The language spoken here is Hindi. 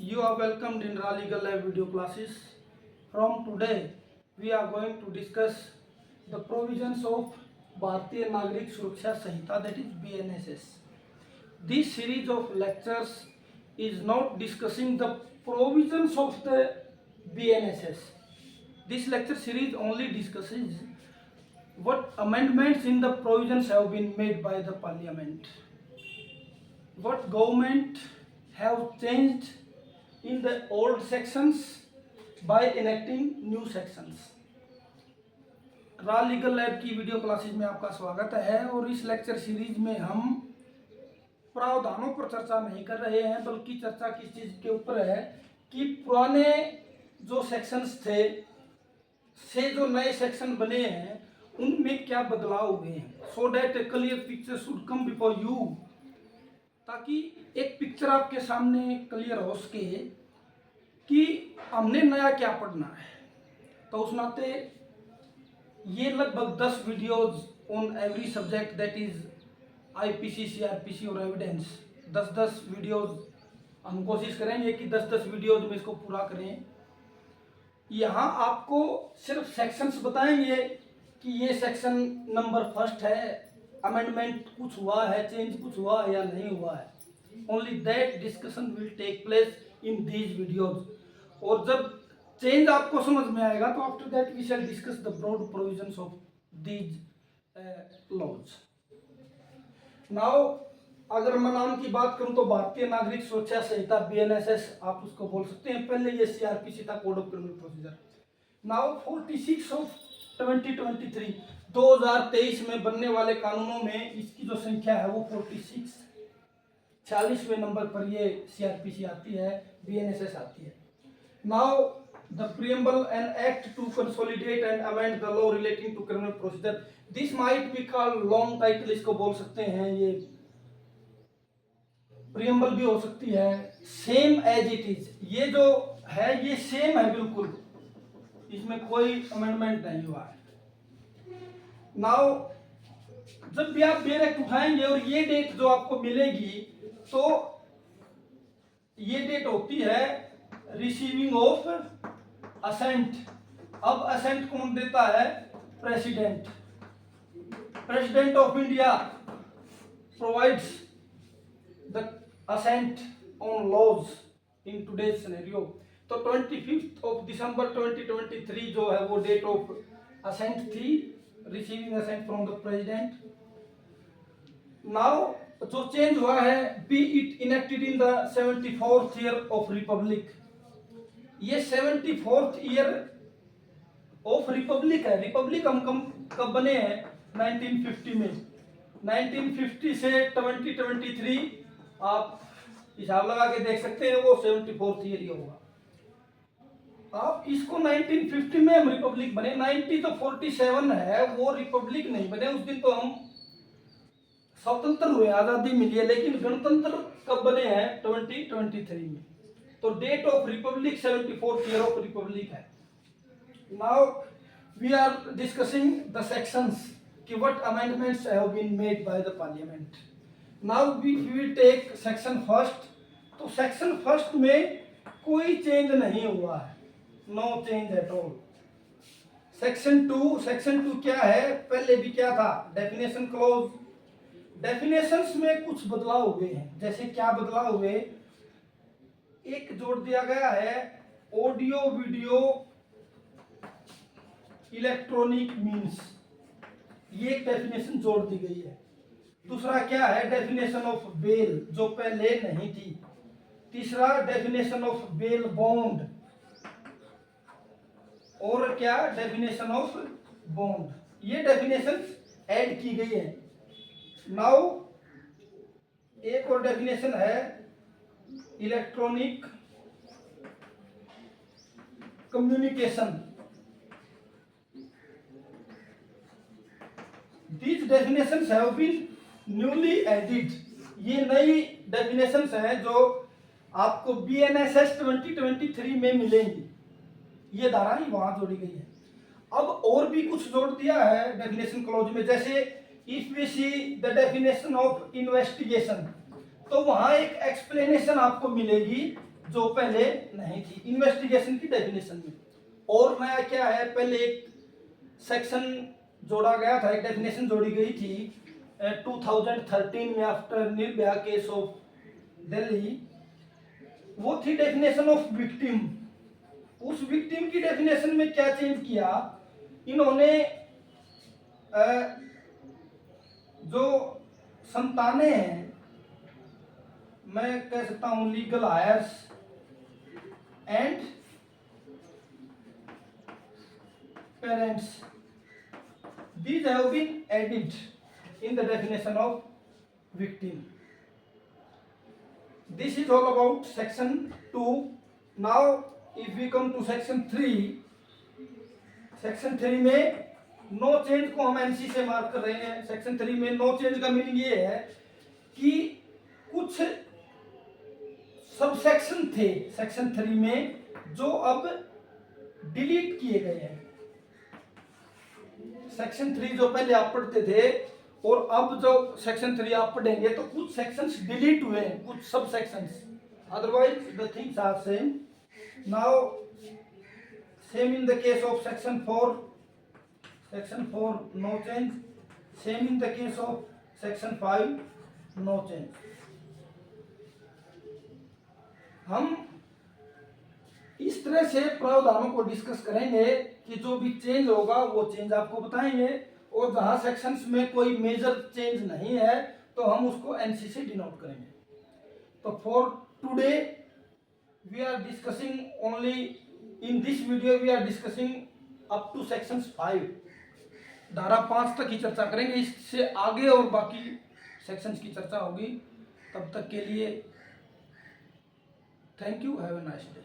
You are welcomed in Ra Legal Lab video classes. From today, we are going to discuss the provisions of Bharatiya Nagrik Suraksha Sanhita, that is BNSS. This series of lectures is not discussing the provisions of the BNSS. This lecture series only discusses what amendments in the provisions have been made by the Parliament, what government have changed in the old sections by enacting new sections. रा लीगल लैब की वीडियो क्लासेज में आपका स्वागत है। और इस लेक्चर सीरीज में हम प्रावधानों पर चर्चा नहीं कर रहे हैं, बल्कि चर्चा किस चीज़ के ऊपर है कि पुराने जो सेक्शंस थे से जो नए सेक्शन बने हैं उनमें क्या बदलाव हुए हैं, so that A clear picture should come before you, ताकि एक पिक्चर आपके सामने क्लियर हो सके कि हमने नया क्या पढ़ना है। तो उस नाते ये लगभग 10 videos on every subject, that is IPC, CrPC और एविडेंस, 10-10 वीडियोज हम कोशिश करेंगे कि 10-10 वीडियोज में इसको पूरा करें। यहाँ आपको सिर्फ सेक्शंस बताएंगे कि ये सेक्शन नंबर फर्स्ट है, अमेंडमेंट कुछ हुआ है, चेंज कुछ हुआ है या नहीं हुआ है। Only that discussion will take place in these videos. और जब चेंज आपको समझ में आएगा तो after that we shall discuss the broad provisions of these laws. Now अगर मैं नाम की बात करूं तो भारतीय नागरिक सुरक्षा संहिता BNSS आप उसको बोल सकते हैं। पहले ये CRPC था, code of criminal procedure. Now 46 of 2023 में बनने वाले कानूनों में इसकी जो संख्या है वो 46वें नंबर पर ये CRPC आती है, BNSS आती है। Now the preamble an act to consolidate and amend the law relating to criminal procedure, this might be called long title, इसको बोल सकते हैं, ये प्रियम्बल भी हो सकती है। सेम एज इट इज, ये जो है ये सेम है बिल्कुल, इसमें कोई अमेंडमेंट नहीं हुआ है। नाउ जब भी आप बेयर एक्ट उठाएंगे और ये डेट जो आपको मिलेगी तो ये डेट होती है रिसीविंग ऑफ असेंट। अब असेंट कौन देता है? President. President of India provides the assent on laws in today's scenario। तो 25 ऑफ दिसंबर 2023 जो है वो डेट ऑफ assent थी, receiving assent from the president. Now जो चेंज हुआ है, B it enacted in the 74th year of Republic. ये 74th ईयर ऑफ रिपब्लिक है। रिपब्लिक हम कब बने हैं? 1950 में। 1950 से 2023 आप हिसाब लगा के देख सकते हैं, वो 74th ईयर ही होगा। आप इसको 1950 में हम रिपब्लिक बने, 90 तो 47 है, वो रिपब्लिक नहीं बने। उस दिन तो हम स्वतंत्र हुए, आजादी मिली है, लेकिन गणतंत्र कब बने हैं? 2023 में। तो date of republic 74th year of republic है। Now we are discussing the sections कि what amendments have been made by the parliament. Now we will take section first. तो सेक्शन फर्स्ट में कोई चेंज नहीं हुआ है, no change at all. Section two क्या है? पहले भी क्या था? Definition clause. डेफिनेशंस में कुछ बदलाव हुए हैं। जैसे क्या बदलाव हुए? एक जोड़ दिया गया है ऑडियो वीडियो इलेक्ट्रॉनिक मीन्स, ये एक डेफिनेशन जोड़ दी गई है। दूसरा क्या है? डेफिनेशन ऑफ बेल, जो पहले नहीं थी। तीसरा डेफिनेशन ऑफ बेल बॉन्ड, और क्या? Definition of bond. ये डेफिनेशन ऐड की गई है। नाउ एक और डेफिनेशन है electronic communication. These definitions have been newly added। ये नई डेफिनेशंस हैं जो आपको BNSS 2023 में मिलेंगी। ये धारा ही वहां जोड़ी गई है। अब और भी कुछ जोड़ दिया है डेफिनेशन क्लॉज में। जैसे if we see the definition of investigation, तो वहां एक एक्सप्लेनेशन आपको मिलेगी जो पहले नहीं थी इन्वेस्टिगेशन की डेफिनेशन में। और नया क्या है, पहले एक सेक्शन जोड़ा गया था, एक डेफिनेशन जोड़ी गई थी 2013 में after Nirbhaya case of Delhi, वो थी डेफिनेशन ऑफ विक्टिम। उस विक्टिम की डेफिनेशन में क्या चेंज किया इन्होंने, जो संतानें हैं, मैं कह सकता हूं legal heirs and parents, these have been added in the definition of victim. This is all about section 2. Now if we come to section 3, section 3 में नो चेंज को हम एनसी से मार्क कर रहे हैं। सेक्शन 3 में नो चेंज का मीनिंग ये है कि कुछ सब सेक्शन थे सेक्शन 3 में जो अब डिलीट किए गए हैं। सेक्शन 3 जो पहले आप पढ़ते थे और अब जो सेक्शन 3 आप पढ़ेंगे तो कुछ सेक्शंस डिलीट हुए हैं, कुछ subsections, otherwise the things are same. Now same in the case of section 4 no change, same in the case of section 5 no change. हम इस तरह से प्रावधानों को डिस्कस करेंगे कि जो भी चेंज होगा वो चेंज आपको बताएंगे, और जहां सेक्शंस में कोई मेजर चेंज नहीं है तो हम उसको एनसी से डिनोट करेंगे। तो for today we are discussing only in this video we are discussing up to sections 5, धारा 5 तक की चर्चा करेंगे। इससे आगे और बाकी सेक्शंस की चर्चा होगी। तब तक के लिए thank you, have a nice day.